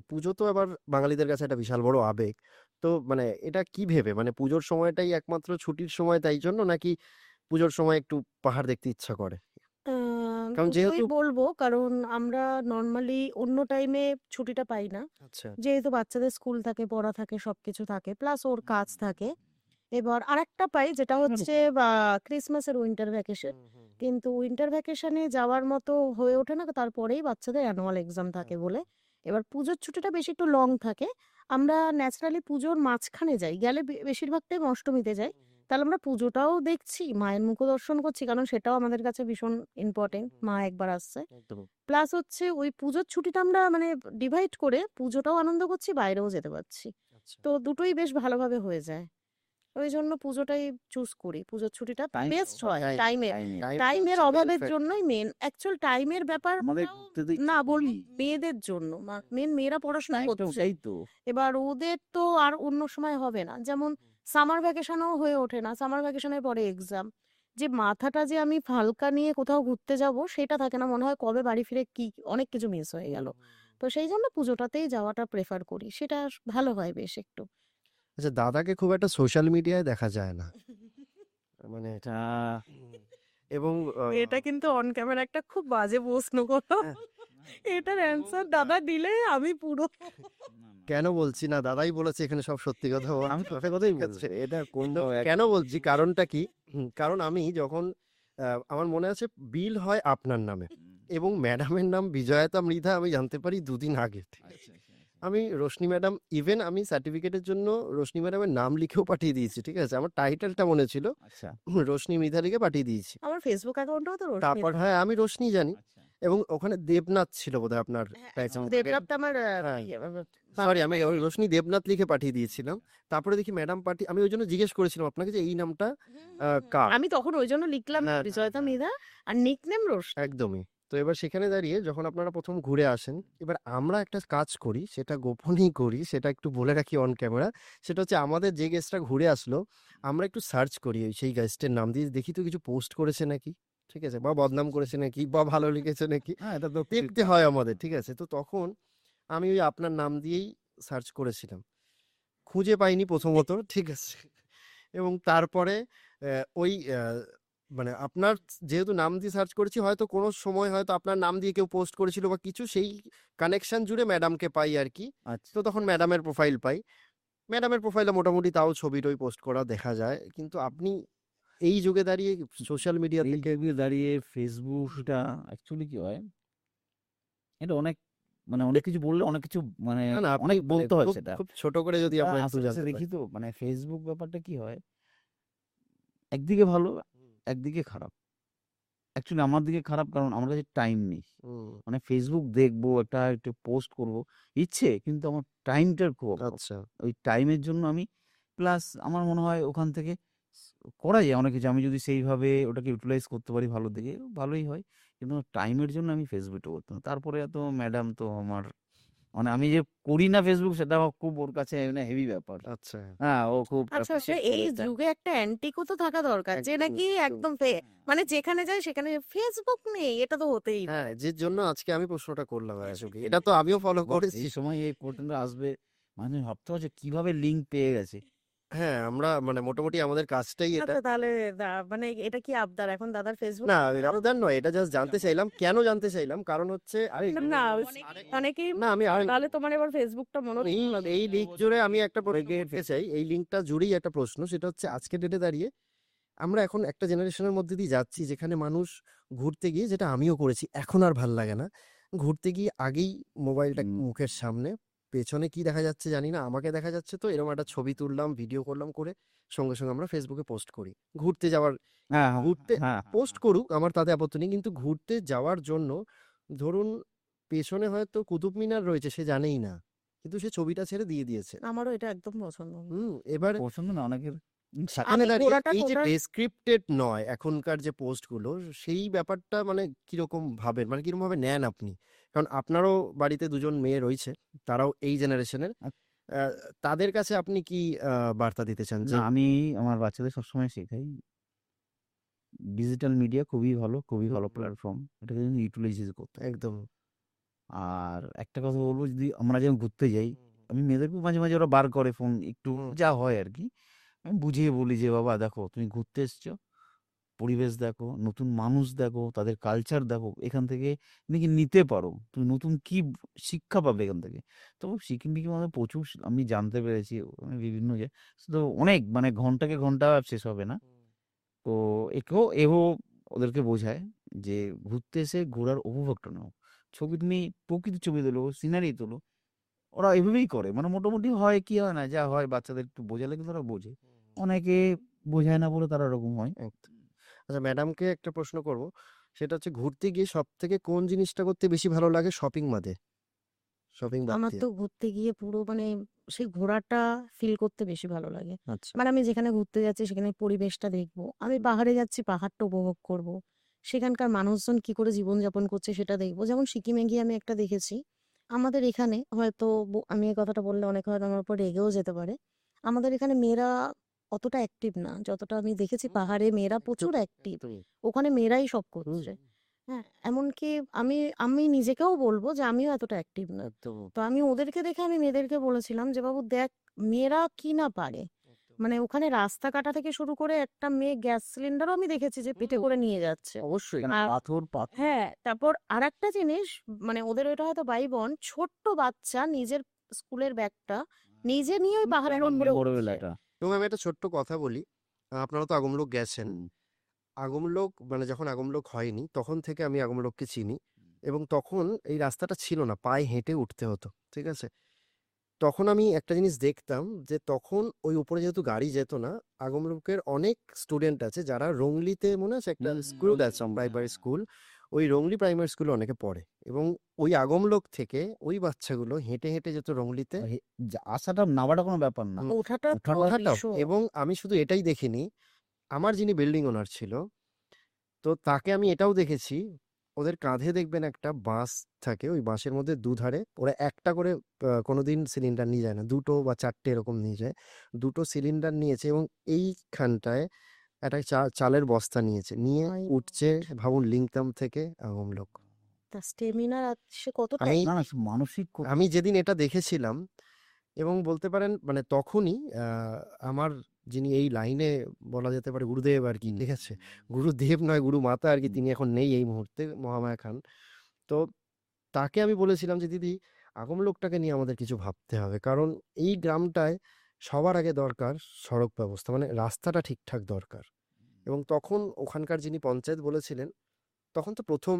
পুজো তো আবার বাঙালিদের কাছে একটা বিশাল বড় আবেগ। তো মানে এটা কি ভেবে? মানে পুজোর সময়টাই একমাত্র ছুটির সময় তাই জন্য নাকি পুজোর সময় একটু পাহাড় দেখতে ইচ্ছা করে? আ কারণ দুটোই যেহেতু বলবো, কারণ আমরা নরমালি অন্য টাইমে ছুটিটা পাই না। আচ্ছা। যেহেতু বাচ্চাদের স্কুল থাকে, পড়া থাকে, সবকিছু থাকে। প্লাস ওর কাজ থাকে। এবার আরেকটা পাই যেটা হচ্ছে ক্রিসমাসের উইন্টার ভ্যাকেশন। হুম, হুম, হুম। কিন্তু উইন্টার ভ্যাকেশনে যাওয়ার মতো হয়ে ওঠে না, তারপরেই বাচ্চাদের অ্যানুয়াল এক্সাম থাকে আচ্ছা। বলে। এবার পুজোর ছুটিটা বেশি একটু লং থাকে। আমরা ন্যাচারালি পুজোর মাঝখানে যাই। গেলে বেশিরভাগ টাইম অষ্টমীতে যাই। হুম, হুম, তাহলে আমরা পুজোটাও দেখছি, মায়ের মুখও দর্শন করছি, কারণ সেটাও আমাদের কাছে ভীষণ হুম, ইম্পোর্টেন্ট। হুম। মা একবার আসছে। একদম। প্লাস হচ্ছে ওই পুজোর ছুটিটা আমরা মানে ডিভাইড করে পুজোটাও আনন্দ করছি, বাইরেও যেতে পারছি। আচ্ছা। তো দুটোই বেশ ভালোভাবে হয়ে যায়। ওইজন্য পুজোটাই চুজ করি। পুজোর ছুটিটা টাইমের বেস্ট অভাব, হয় টাইম, টাইমের। টাইমের। টাইমটা টাইমের হচ্ছে মেইন অভাবের ফ্যাক্টর। জন্যই মেন। অ্যাকচুয়াল টাইমের আমাদের ব্যাপারটাও ঘুরতে তো না ইচ্ছা বলবো করি। মেয়েদের জন্য। মেন মেয়েরা পড়াশোনা একদম করছে। সেই তো। এবার ওদের তো আর অন্য সময় হবে না। যেমন সামার ভ্যাকেশনেও হয়ে ওঠে না। সামার ভ্যাকেশনের পরে এক্সাম। যে মাথাটা যে আমি হালকা নিয়ে কোথাও ঘুরতে যাব সেটা থাকে না। মনে হয় কবে বাড়ি ফিরে কি অনেক কিছু মিস হয়ে হুম, গেল। হুম, হুম। তো সেই জন্য পুজোটাতেই যাওয়াটা প্রেফার করি। সেটা ভালো হয় বেশ একটু। আচ্ছা, দাদাকে খুব একটা সোশ্যাল মিডিয়ায় দেখা যায় না। মানে এটা হুম, এবং এটা কিন্তু অন ক্যামেরা একটা খুব বাজে প্রশ্ন করো। হ্যাঁ, এটার এবং অ্যান্সার দাদা দিলে আমি পুরো না, না, কেন বলছি না, দাদাই বলেছে এখানে সব সত্যি কথা আমি বলতে হবে। সত্যি কথাই ঠিক বলছি। আছে? এটা কোনো তো এক কেন বলছি কারণটা কি? কারণ আমি যখন আমার মনে আছে বিল হয় আপনার নামে এবং ম্যাডামের নাম বিজয়তা মৃধা আমি জানতে পারি ২ দিন আগে। ঠিক আছে? আচ্ছা, আচ্ছা, আচ্ছা। আমি রোশনি ম্যাডাম ইভেন আমি সার্টিফিকেটের জন্য রোশনি ম্যাডামের নাম লিখেও পাঠিয়ে দিয়েছি। ঠিক আছে? আমার টাইটেলটা মনে ছিল। আচ্ছা, রোশনি মৃধা লিখে পাঠিয়ে দিয়েছি। আমার ফেসবুক অ্যাকাউন্টেও তো রশ্মি তারপর হ্যাঁ, আমি রোশনি জানি আচ্ছা। এবং ওখানে দেবনাথ ছিল বোধহয় আপনার হ্যাঁ, ব্যাচ আমার আগের। দেবরাবটা আমার হ্যাঁ। ইয়ে সরি, বাবার আমি ভাই। ওই রোশনি দেবনাথ লিখে পাঠিয়ে দিয়েছিলাম। তারপরে দেখি ম্যাডাম আমি ওইজন্য জিজ্ঞেস করেছিলাম আপনাকে যে এই নামটা কার? আমি তখন ওইজন্য লিখলাম হ্যাঁ, হ্যাঁ, বিজয়তা হ্যাঁ। মৃধা আর নিকনেম রোশনি। একদমই। তো এবার সেখানে দাঁড়িয়ে যখন আপনারা ১ম ঘুরে আসেন, এবার আমরা একটা কাজ করি, সেটা গোপনেই করি, সেটা একটু বলে রাখি অন ক্যামেরা। সেটা হচ্ছে আমাদের যে গেস্টরা ঘুরে আসলো, আমরা একটু সার্চ করি ওই সেই গেস্টের নাম দিয়ে দেখি তো কিছু পোস্ট করেছে নাকি। ঠিক আছে? বা বদনাম করেছে নাকি বা ভালো লিখেছে নাকি। হ্যাঁ, এটা তো খুবই দেখতে খারাপ। হয় আমাদের। ঠিক আছে? তো তখন আমি ওই আপনার নাম দিয়েই সার্চ করেছিলাম। খুঁজে পাইনি প্রথমত। ঠিক আছে? এবং তারপরে ওই মানে আপনার যেহেতু নাম দিয়ে সার্চ করেছি হয়তো কোনো সময় হয়তো আপনার নাম দিয়ে কেউ পোস্ট করেছিল বা কিছু সেই কানেকশন জুড়ে ম্যাডামকে পাই আর কি। আচ্ছা। তো তখন ম্যাডামের প্রোফাইল পাই। ম্যাডামের প্রোফাইলে মোটামুটি তাও ছবি-টবি পোস্ট করা দেখা যায়। কিন্তু আপনি এই যুগে দাঁড়িয়ে সোশ্যাল মিডিয়া এই থেকে যুগে দাঁড়িয়ে ফেসবুকটা অ্যাকচুয়ালি কি হয়? এটা অনেক, মানে অনেক কিছু বললে অনেক কিছু, মানে না, না আপনি অনেক মানে বলতে হয় খুব, সেটা। খুব ছোট করে যদি আমরা একটু আস্তে, আস্তে জানতে পারি। দেখি তো মানে ফেসবুক ব্যাপারটা কি হয়? একদিকে ভালো, হুম, একদিকে খারাপ। অ্যাকচুয়ালি আমার দিকে খারাপ, কারণ আমার কাছে টাইম নেই। হুম, মানে ফেসবুক দেখবো, একটু পোস্ট করব। ইচ্ছে, কিন্তু আমার টাইমটার খুব অভাব। আচ্ছা। ওই টাইমের জন্য আমি, প্লাস আমার মনে হয় ওখান থেকে করা যায় অনেক কিছু। আমি যদি সেইভাবে ওটাকে ইউটিলাইজ করতে পারি ভালো দিকে, ভালোই হয়। কিন্তু টাইমের জন্য আমি ফেসবুকটা করতাম। তারপরে তো ম্যাডাম তো আমার মানে আমি যে করি না ফেসবুক সেটা খুব ওর কাছে হেভি ব্যাপার। আচ্ছা। হ্যাঁ, ও খুব আচ্ছা সে অ্যাপ্রিশিয়েট এই করে এটা। যুগে একটা অ্যান্টিকও তো থাকা দরকার যে একদম, নাকি একদম। একদম মানে যেখানে যায় সেখানে ফেসবুক নেই, এটা তো হতেই হ্যাঁ, পারে। যে জন্য আজকে আমি প্রশ্নটা করলাম আসলে। এটা তো আমিও ফলো করেছি। এই সময় এই পোর্টেলটা আসবে মানে ভাবতে পারছো কিভাবে লিঙ্ক পেয়ে গেছে। হ্যাঁ, আমরা মানে মোটামুটি আমাদের কাজটাই এটা। আচ্ছা তাহলে মানে এটা কি আবদার এখন দাদার ফেসবুক? না, রামাদান নয়। এটা জাস্ট জানতে চাইলাম। কেন জানতে চাইলাম? কারণ হচ্ছে না আরেক অনেকেই না আমি আর তাহলে তোমার এবার ফেসবুকটা মনে এই এই লিঙ্ক জুড়ে আমি একটা প্রশ্ন করতে চাই। এই লিঙ্কটা জুড়েই একটা প্রশ্ন। সেটা হচ্ছে আজকের ডেটে দাঁড়িয়ে আমরা এখন একটা জেনারেশনের মধ্যে দিয়ে যাচ্ছি যেখানে মানুষ ঘুরতে গিয়ে, যেটা আমিও করেছি, এখন আর ভাল লাগে না। ঘুরতে গিয়ে আগেই মোবাইলটা হুম। মুখের সামনে, পেছনে কি দেখা যাচ্ছে জানি না, আমাকে দেখা যাচ্ছে তো এরকম একটা ছবি তুললাম, ভিডিও করলাম, করে সঙ্গে সঙ্গে আমরা ফেসবুকে পোস্ট করি। ঘুরতে যাওয়ার হ্যাঁ, হ্যাঁ, ঘুরতে হ্যাঁ, পোস্ট করুক, আমার তাতে আপত্তি নেই, কিন্তু ঘুরতে যাওয়ার জন্য ধরুন পেছনে হয়তো কুতুব মিনার রয়েছে, সে জানেই না, কিন্তু সে ছবিটা ছেড়ে দিয়ে দিয়েছে। আমারও এটা একদম পছন্দ না। এবার পছন্দ না অনেকের সেখানে আমি দাঁড়িয়ে ঘোরাটা এই যে কোথায় ডেসক্রিপ্টেড নয় এখনকার যে পোস্টগুলো, সেই ব্যাপারটা মানে কিরকম ভাবেন, মানে কিরকম ভাবে নেন আপনি? কারণ আপনারও বাড়িতে দুজন মেয়ে রয়েছে, তারাও এই জেনারেশনের। তাদের কাছে আপনি কি বার্তা দিতে চান যে না আমি আমার বাচ্চাদের সবসময় শেখাই ডিজিটাল মিডিয়া খুবই ভালো, খুবই ভালো প্ল্যাটফর্ম। এটাকে কিন্তু ইউটিলাইজ করতে হবে। একদম আর একটা কথা বলবো যদি আমরা যখন ঘুরতে যাই, আমি মেয়েদেরকেও মাঝে, মাঝে ওরা বার করে ফোন একটু হুম, যা হয় আরকি। আমি বুঝিয়ে বলি যে, "বাবা দেখো তুমি ঘুরতে এসছো, পরিবেশ দেখো, নতুন মানুষ দেখো, তাদের কালচার দেখো। এখান থেকে তুমি কি নিতে পারো? তুমি নতুন কি শিক্ষা পাবে এখান থেকে?" তো সিকিম-ফিকিম আমাদের প্রচুর আমি জানতে পেরেছি বিভিন্ন তো অনেক মানে ঘন্টাকে ঘন্টা শেষ হবে না। তো এও ওদেরকে বোঝায় যে ঘুরতে এসে ঘোরার উপভোগটা নাও। ছবি তুমি প্রকৃতির ছবি তোলো, সিনারি তোলো। ওরা এভাবেই করে। মানে মোটামুটি হয় কি হয় না, যা হয় বাচ্চাদের একটু বোঝালে কিন্তু ওরা বোঝে। অনেকে বোঝায় না বলে তারা ওরকম হয়। একদম। আচ্ছা, ম্যাডামকে একটা প্রশ্ন করব। সেটা হচ্ছে ঘুরতে গিয়ে সবথেকে কোন জিনিসটা করতে বেশি ভালো লাগে শপিং বাদে? শপিং বাদ আমার দিয়ে? তো ঘুরতে গিয়ে পুরো মানে সেই ঘোরাটা ফিল করতে বেশি ভালো লাগে। আচ্ছা। মানে আমি যেখানে ঘুরতে যাচ্ছি সেখানে পরিবেশটা দেখবো, আমি পাহাড়ে যাচ্ছি পাহাড়টা উপভোগ করব, সেখানকার মানুষজন কি করে জীবনযাপন করছে সেটা দেখবো। যেমন সিকিমে গিয়ে আমি একটা দেখেছি, আমাদের এখানে হয়তো আমি এই কথাটা বললে অনেকে হয়তো আমার উপর রেগেও যেতে পারে, আমাদের এখানে মেয়েরা অতটা অ্যাক্টিভ না যতটা আমি দেখেছি পাহাড়ে মেয়েরা একদম, প্রচুর অ্যাক্টিভ। একদমই। ওখানে মেয়েরাই সব হুম, করছে। হ্যাঁ, এমনকি আমি আমি নিজেকেও বলবো যে আমিও এতটা অ্যাক্টিভ না। একদম, তো আমি ওদেরকে দেখে আমি মেয়েদেরকে বলেছিলাম যে, "বাবু দেখ, মেয়েরা কি না পারে।" একদম। মানে ওখানে রাস্তা কাটা থেকে শুরু করে একটা মেয়ে গ্যাস সিলিন্ডারও আমি দেখেছি যে পেটে করে নিয়ে যাচ্ছে। অবশ্যই। কেন আর পাথর হ্যাঁ, তারপর আরেকটা জিনিস, মানে ওদের ওইটা হয়তো ভাই-বোন, ছোট্ট বাচ্চা নিজের স্কুলের ব্যাগটা নিজে নিয়ে ওই পাহাড়ের উপরে উঠছে। ভোরবেলাটা। এবং আমি একটা ছোট্ট কথা বলি। আপনারা তো আগমলোক গেছেন। হুম। আগমলোক মানে যখন আগমলোক হয়নি, তখন থেকে আমি আগমলোককে চিনি। এবং তখন এই রাস্তাটা ছিল না। পায়ে হেঁটে উঠতে হতো। ঠিক আছে? তখন আমি একটা জিনিস দেখতাম যে তখন ওই উপরে যেহেতু গাড়ি যেত না, আগমলোকের অনেক স্টুডেন্ট আছে যারা রংলিতে, মনে আছে একটা স্কুল আছে প্রাইমারি স্কুল, ওই রংলি প্রাইমারি স্কুলে অনেকে পড়ে, এবং ওই আগমলোক থেকে ওই বাচ্চাগুলো হেঁটে হেঁটে যেত রংলিতে। হে আসাটা নামাটা কোনো ব্যাপার না। হুম, ওঠাটা তো ওঠাটাও। ভীষণ এবং আমি শুধু এটাই দেখিনি, আমার যিনি বিল্ডিং ওনার ছিল, তো তাকে আমি এটাও দেখেছি, ওদের কাঁধে দেখবেন একটা বাঁশ থাকে, ওই বাঁশের মধ্যে দুধারে ওরা একটা করে কোনোদিন সিলিন্ডার নিয়ে যায় না, ২ বা ৪টে এরকম নিয়ে যায়। ২ সিলিন্ডার নিয়েছে এবং এইখানটায় একটা চালের বস্তা নিয়েছে, নিয়ে মাই উঠছে। গড! ভাবুন লিংতাম থেকে আগমলোক। তার স্টেমিনা সে কতটা আমি না, না মানসিক আমি যেদিন এটা দেখেছিলাম, এবং বলতে পারেন মানে তখনই আমার যিনি এই লাইনে বলা যেতে পারে গুরুদেব আর কি, হুম, ঠিক আছে? গুরুদেব নয়, গুরুমাতা আর কি, হুম, তিনি এখন নেই এই মুহূর্তে, মহামায়া খান। তো তাকে আমি বলেছিলাম যে, "দিদি, আগমলোকটাকে নিয়ে আমাদের কিছু ভাবতে হবে। কারণ এই গ্রামটায় সবার আগে দরকার সড়ক ব্যবস্থা। মানে রাস্তাটা ঠিকঠাক দরকার।" এবং তখন ওখানকার যিনি পঞ্চায়েত বলেছিলেন, তখন তো ১ম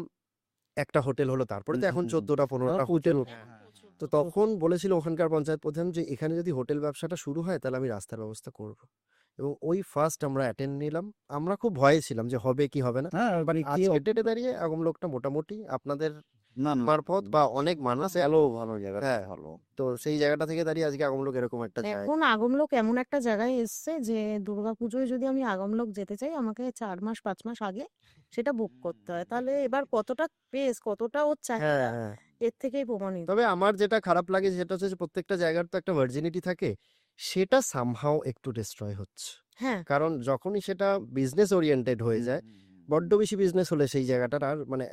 একটা হোটেল হলো। তারপরে তো এখন হুম। ১৪টা ১৫টা প্রচুর হোটেল। হ্যাঁ, হ্যাঁ, প্রচুর, তো প্রচুর। তখন বলেছিল ওখানকার পঞ্চায়েত প্রধান যে, "এখানে যদি হোটেল ব্যবসাটা শুরু হয় তাহলে আমি রাস্তার ব্যবস্থা করব।" এবং ওই ফার্স্ট আমরা অ্যাটেন্ড নিলাম। আমরা খুব ভয়ে ছিলাম যে হবে কি হবে না। হ্যাঁ, বাট কি আজকের ডেটে দাঁড়িয়ে আগমলোকটা মোটামুটি আপনাদের না না মারফত বা অনেক মানুষ ভালো ভালো জায়গা হ্যাঁ ভালো। তো সেই জায়গাটা থেকে দাঁড়িয়ে আজকে আগমলোক এরকম একটা জায়গা। এখন আগমলোক এমন একটা জায়গায় এসছে যে দুর্গাপুজোয় যদি আমি আগমলোক যেতে চাই আমাকে 4 মাস 5 মাস আগে সেটা বুক করতে হয়। তাহলে এবার কতটা ক্রেজ, কতটা ওর হ্যাঁ চাহিদা হ্যাঁ এর থেকেই প্রমাণিত। তবে আমার যেটা খারাপ লাগে সেটা হচ্ছে যে প্রত্যেকটা জায়গার তো একটা ভার্জিনিটি থাকে, সেটা সামহাও একটু ডিস্ট্রয় হচ্ছে। হ্যাঁ, কারণ যখনই সেটা বিজনেস ওরিয়েন্টেড হয়ে যায়, বড্ড বেশি বিজনেস হলে সেই জায়গাটার আর মানে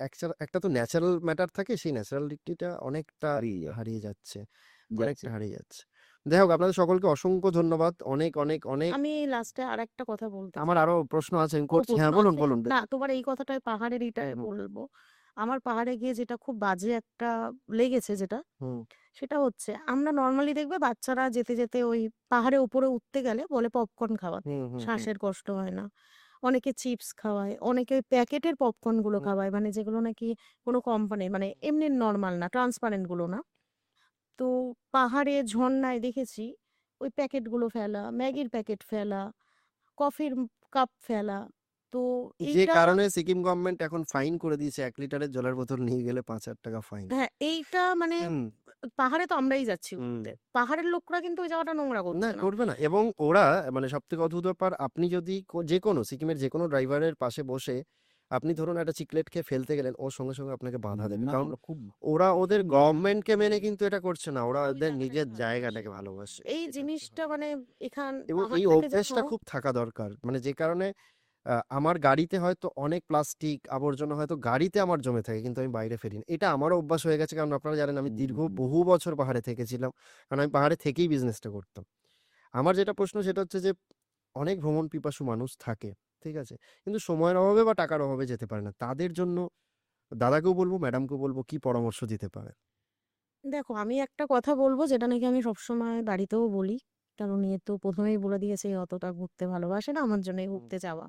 একটা তো ন্যাচারাল ম্যাটার থাকে, সেই ন্যাচারালিটিটা অনেকটা হারিয়ে যাচ্ছে, অনেকটা হারিয়ে যাচ্ছে। যাই হোক, আপনাদের সকলকে অসংখ্য ধন্যবাদ, অনেক অনেক অনেক। আমি লাস্টে আরেকটা কথা বলতে আমার চাই। আরো প্রশ্ন আছে, আমি ও করছি। প্রশ্ন হ্যাঁ বলুন আছে? বলুন। না, তোমার এই কথাটায় পাহাড়ের এইটাই হুম, বলবো। আমার পাহাড়ে গিয়ে যেটা খুব বাজে একটা লেগেছে যেটা, হুম, সেটা হচ্ছে আমরা নরমালি দেখবে বাচ্চারা যেতে যেতে ওই পাহাড়ে উপরে উঠতে গেলে বলে পপকর্ন খাওয়াতে, হুম, হুম, শ্বাসের কষ্ট হয় না। অনেকে চিপস খাওয়ায়, অনেকে ওই প্যাকেটের পপকর্ন গুলো হুম, খাওয়ায়, মানে যেগুলো নাকি কোনো কোম্পানির, মানে এমনি নর্মাল না, ট্রান্সপারেন্ট গুলো না। তো পাহাড়ে ঝর্ণায় দেখেছি ওই প্যাকেট গুলো ফেলা, ম্যাগির প্যাকেট ফেলা, কফির কাপ ফেলা। তো যে এইটা, কারণে সিকিম গভর্নমেন্ট এখন ফাইন করে দিয়েছে, 1 লিটারের জলের বোতল নিয়ে গেলে 5,000 টাকা ফাইন। হ্যাঁ, এইটা মানে পাহাড়ে তো আমরাই যাচ্ছি হুম। ঘুরতে। পাহাড়ের লোকরা কিন্তু ওই জায়গাটা নোংরা না করছে না। করবে না, এবং ওরা মানে সবথেকে অদ্ভুত ব্যাপার, আপনি যদি যে কোনো সিকিমের যে কোনো ড্রাইভারের পাশে বসে আপনি ধরুন একটা চিকলেট খেয়ে ফেলতে গেলেন, ওর সঙ্গে সঙ্গে আপনাকে বাধা দেবে, না কারণ ওরা খুব ওরা ওদের গভর্নমেন্টকে মেনে কিন্তু এটা করছে না, ওরা ওই ওদের জায়গাটাকে নিজের ভালোবাসে। জায়গাটাকে ভালোবাসে। এই এটা হচ্ছে জিনিসটা কথা। মানে এবং এই পাহাড়টাকে যেন, অভ্যেসটা খুব থাকা দরকার, মানে যে কারণে আমার গাড়িতে হয়তো অনেক প্লাস্টিক আবর্জনা হয়তো গাড়িতে আমার জমে থাকে, কিন্তু আমি বাইরে ফেলি না। এটা আমারও অভ্যাস হয়ে গেছে, কারণ আপনারা জানেন আমি দীর্ঘ বহু বছর পাহাড়ে থেকেছিলাম, কারণ আমি পাহাড়ে থেকেই বিজনেসটা করতাম। আমার যেটা প্রশ্ন সেটা হচ্ছে যে অনেক ভ্রমণ পিপাসু মানুষ থাকে, ঠিক আছে, কিন্তু সময়ের অভাবে বা টাকার অভাবে যেতে পারে না, তাদের জন্য দাদাকেও বলবো ম্যাডামকেও বলবো কি পরামর্শ দিতে পারে। দেখো আমি একটা কথা বলবো যেটা নাকি আমি সবসময় বাড়িতেও বলি, কারণ উনি তো প্রথমেই বলে দিয়েছে অতটা ঘুরতে ভালোবাসে না আমার জন্য ঘুরতে যাওয়া।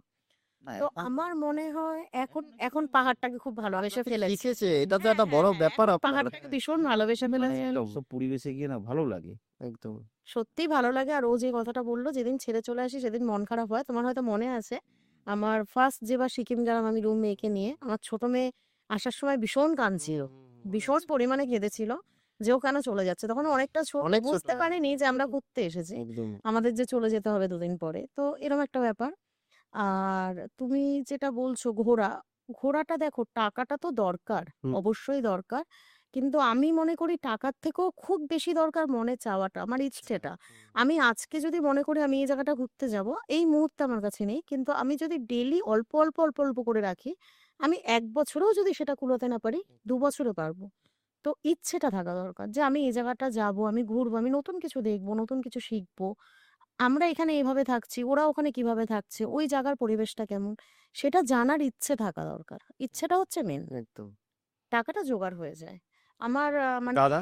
না তো এখন আমার মনে হয় এখন এখন পাহাড়টাকে খুব ভালোবেসে ফেলেছে। শিখেছে, এটা তো হ্যাঁ একটা হ্যাঁ বড় হ্যাঁ, ব্যাপার এখন আপনার। পাহাড়টাকে ভীষণ ভালোবেসে ফেলেছে। সব পরিবেশে গিয়ে না ভালো লাগে। একদম। সত্যিই ভালো লাগে। আর ও যে কথাটা বলল যেদিন ছেড়ে চলে আসি সেদিন মন খারাপ হয়। তোমার হয়তো মনে আছে আমার ফার্স্ট যেবার সিকিম গেলাম আমি রুম মেয়েকে নিয়ে, আমার ছোট মেয়ে আসার সময় ভীষণ কাঁদছিল। ভীষণ পরিমাণে কেঁদেছিল যে ও কেন চলে যাচ্ছে। তখন ও অনেকটা ছোট, অনেক ছোট। বুঝতে পারিনি যে আমরা ঘুরতে এসেছি। একদম। আমাদের যে চলে যেতে হবে ২ দিন পরে। তো এরকম একটা ব্যাপার। আর তুমি যেটা বলছো ঘোরাটা দেখো টাকাটা তো দরকার, হুম, অবশ্যই দরকার। কিন্তু আমি মনে করি টাকার থেকেও খুব বেশি দরকার মনে চাওয়াটা, আমার ইচ্ছেটা। আমি আজকে যদি মনে করি আমি এই জায়গাটা ঘুরতে যাব, এই মুহূর্তে আমার কাছে নেই। কিন্তু আমি যদি ডেইলি অল্প করে রাখি, আমি ১ বছরেও যদি সেটা কুলাতে না পারি, ২ বছরে পারবো। তো ইচ্ছেটা থাকা দরকার যে আমি এই জায়গাটা যাবো, আমি ঘুরবো, আমি নতুন কিছু দেখবো, নতুন কিছু শিখবো। আমরা এখানে এভাবে থাকছি, ওরা ওখানে কিভাবে থাকছে, ওই জায়গার পরিবেশটা কেমন, সেটা জানার ইচ্ছে থাকা দরকার। ইচ্ছেটা হচ্ছে মেন। একদম। টাকাটা জোগাড় হয়ে যায়। আমার মানে দাদা,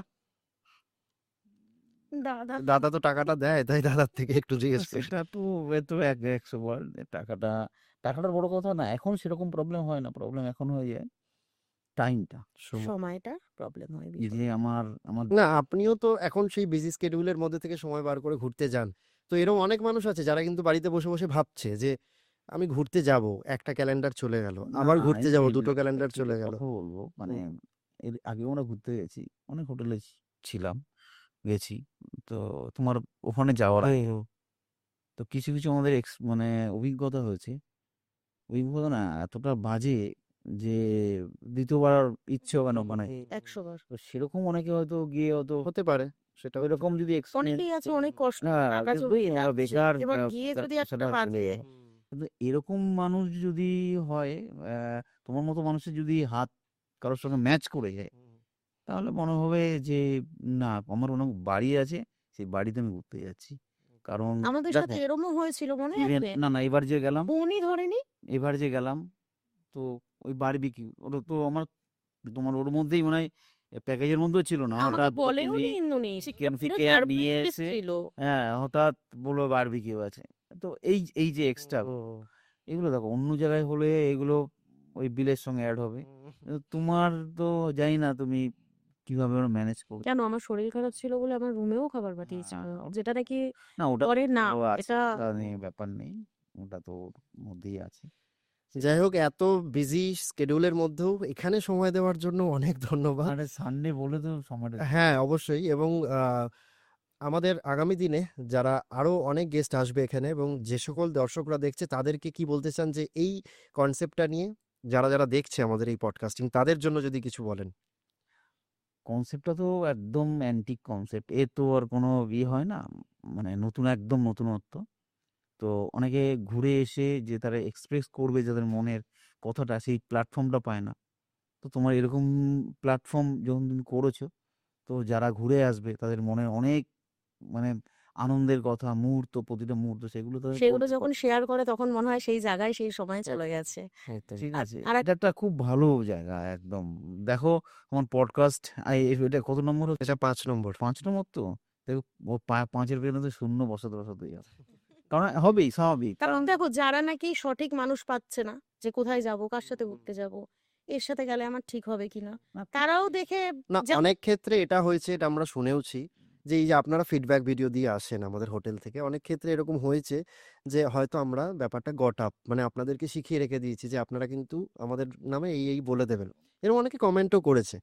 দাদা দাদা তো টাকাটা দেয়, তাই দাদার থেকে একটু জিজ্ঞেস করি। সেটা তো এ তো ১০০ বার টাকাটা টাকাটার বড় কথা না। এখন সেরকম প্রবলেম হয় না। প্রবলেম এখন হয়ে যায় টাইমটা। সময়। সময়টার প্রবলেম হয় এই ভীষণ। যে আমার না আপনিও তো এখন সেই বিজি স্কেডিউলের মধ্যে থেকে সময় বার করে ঘুরতে যান। তো এরকম অনেক মানুষ আছে যারা কিন্তু বাড়িতে বসে বসে ভাবছে যে আমি ঘুরতে যাব, একটা ক্যালেন্ডার চলে গেল, না আবার ঘুরতে এই যাব, এই দুটো ক্যালেন্ডার একটু চলে গেল। কথা বলবো মানে হুম, এর আগেও আমরা ঘুরতে গেছি। অনেক হোটেলে ছিলাম, গেছি। তো তোমার ওখানে যাওয়ার হুম, আগে হুম, তো কিছু আমাদের মানে অভিজ্ঞতা হয়েছে। অভিজ্ঞতা না এতটা বাজে যে ২য় বার ইচ্ছে হবে না মানে। ১০০ বার। তো সেরকম অনেকে হয়তো গিয়ে হয়তো হতে পারে, সেটা হতে ওইরকম পারে। যদি এক্সপেরিয়েন্স অনেকেই আছে অনেক কষ্ট টাকা কিন্তু জমিয়ে যাচ্ছে। বেকার এবার গিয়ে যদি একটা সেটা চলে বাজে, যায়। কিন্তু এরকম মানুষ যদি হয় তোমার মতো মানুষের যদি হাত কারোর সঙ্গে ম্যাচ করে যায় তাহলে মনে হবে যে না আমার অনেক বাড়ি আছে, সেই বাড়িতে আমি ঘুরতে যাচ্ছি। কারণ আমাদের সাথে দেখো এরকমও হয়েছিল মনে ইভেন আছে? না এবার যে গেলাম ফোনই ধরেনি। এবার যে গেলাম তো ওই বারবিকিউ ওটা তো আমার তোমার ওর মধ্যেই মনে হয় প্যাকেজের মধ্যেও ছিল না। আমাকে হঠাৎ বলেও উনি নি ইন্দুনি। চিকেন পুরো ফিকে নিয়ে সারপ্রাইজ এসে ছিল। হঠাৎ বললো বারবিকিউ আছে। তো এই যে এক্সট্রা হুম, এগুলো দেখো অন্য জায়গায় হলে এগুলো ওই বিলের সঙ্গে অ্যাড হবে। কিন্তু তোমার তো জানি না তুমি কিভাবে ওরা ম্যানেজ করছো। কেন আমার শরীর খারাপ ছিল বলে আমার রুমেও খাবার পাঠিয়েছিল। হ্যাঁ, যেটা নাকি না ওটা পরে না, তো আছে, এটা ওটা নিয়ে ব্যাপার নেই। ওটা তো ওর মধ্যেই আছে। যাই হোক, এত বিজি শিডিউলের মধ্যেও এখানে সময় দেওয়ার জন্য অনেক ধন্যবাদ। আরে সানডে বলে তো সময়টা হ্যাঁ, অবশ্যই। এবং আমাদের আগামী দিনে যারা আরো অনেক গেস্ট আসবে এখানে, এবং যে সকল দর্শকরা দেখছে তাদেরকে কি বলতে চান যে এই কনসেপ্টটা নিয়ে যারা দেখছে আমাদের এই পডকাস্টিং, তাদের জন্য যদি কিছু বলেন? কনসেপ্টটা তো একদম অ্যান্টিক কনসেপ্ট, এ তো আর কোনো হয় না, মানে নতুন, একদম নতুনত্ব। তো অনেকে ঘুরে এসে যে তারা এক্সপ্রেস করবে যাদের মনের কথাটা, সেই প্ল্যাটফর্মটা পায় না। তো তোমার এরকম প্ল্যাটফর্ম যখন তুমি করেছো, তো যারা ঘুরে আসবে তাদের মনে অনেক, মানে আনন্দের কথা, মুহূর্ত, প্রতিটা মুহূর্ত সেগুলো তাদের সেগুলো বলতে যখন পারবে। শেয়ার করে তখন মনে হয় সেই জায়গায় সেই সময় চলে গেছে। এটাই। ঠিক আর আছে, আর এটা একটা খুব ভালো জায়গা একদম। দেখো আমার পডকাস্ট, এটা কত নম্বর হচ্ছে? এটা ৫ নম্বর। ৫ নম্বর তো। দেখো ও ৫ এর পেছনে তো শূন্য বসাতেই আছে। কারণ হবেই, স্বাভাবিক। কারণ দেখো যারা নাকি সঠিক মানুষ পাচ্ছে না যে কোথায় যাব, কার সাথে ঘুরতে যাব, এর সাথে গেলে আমার ঠিক হবে কিনা, না, তারাও দেখে না, যেমন অনেক ক্ষেত্রে এটা হয়েছে, এটা আমরা শুনেওছি যে এই যে আপনারা ফিডব্যাক ভিডিও দিয়ে আসেন আমাদের হোটেল থেকে, অনেক ক্ষেত্রে এরকম হয়েছে যে হয়তো আমরা ব্যাপারটা গট আপ, মানে আপনাদেরকে শিখিয়ে রেখে দিয়েছি যে আপনারা কিন্তু আমাদের নামে এই বলে দেবেন। এরকম অনেকে কমেন্টও করেছে।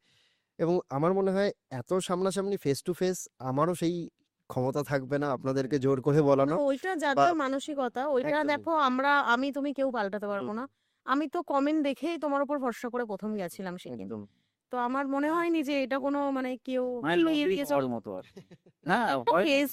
এবং আমার মনে হয় এত সামনাসামনি ফেস টু ফেস আমারও সেই ক্ষমতা থাকবে না আপনাদেরকে জোর করে না, বলানো। ওইটা যার বা যার মানসিকতা, ওইটা একদমই। দেখো আমি তুমি কেউ পাল্টাতে পারবো হুম, না। আমি তো কমেন্ট দেখেই তোমার উপর ভরসা করে প্রথম গেছিলাম সেদিন। একদম। তো আমার মনে হয়নি যে এটা কোনো মানে কেউ মানে কেউ লটারি এড়িয়ে হওয়ার মতো আর। হ্যাঁ, হয় না? ফেস